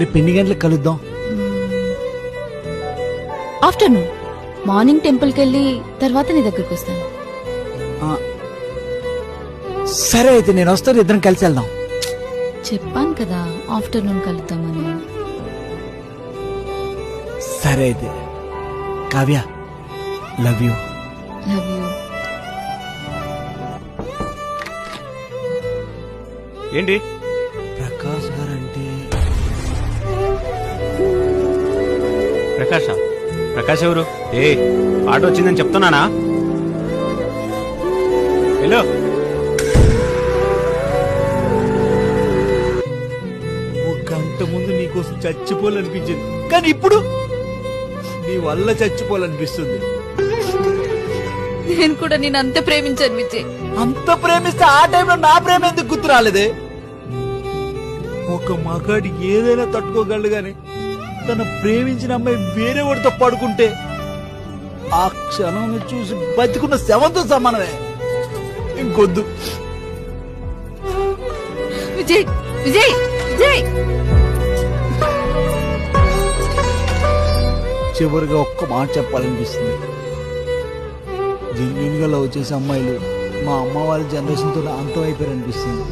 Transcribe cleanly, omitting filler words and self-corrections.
రేపు ఎన్ని గంటలకు కలుద్దాం? ఆఫ్టర్నూన్. మార్నింగ్ టెంపుల్కి వెళ్ళి తర్వాత నీ దగ్గరకు వస్తాను. సరే అయితే నేను వస్తాను, ఇద్దరం కలిసి వెళ్దాం. చెప్పాను కదా ఆఫ్టర్నూన్ కలుద్దామని. సరే అయితే Kavya, love you. Love you. ఏంటి ప్రకాష్ గారు అంటే ప్రకాష్ ఎవరు? ఆటో వచ్చిందని చెప్తున్నానా? హలో, ఒక గంట ముందు నీకోసం చచ్చిపోవాలనిపించింది, కానీ ఇప్పుడు నీ వల్ల చచ్చిపోవాలనిపిస్తుంది. నేను కూడా నేను అంత ప్రేమించాను విజయ్. అంత ప్రేమిస్తే ఆ టైంలో నా ప్రేమ ఎందుకు గుర్తు రాలేదే? ఒక మగాడి ఏదైనా తట్టుకోగలడు గాని తన ప్రేమించిన అమ్మాయి వేరే వాడితో పడుకుంటే ఆ క్షణం చూసి బతికున్న శవంతో సమానమే. ఇంకొద్దు. విజయ్ విజయ్ విజయ్. చివరిగా ఒక్క మాట చెప్పాలనిపిస్తుంది. జెన్యున్ గా లవ్ చేసే అమ్మాయిలు మా అమ్మ వాళ్ళ జనరేషన్ తో అంతం అయిపోయారనిపిస్తుంది.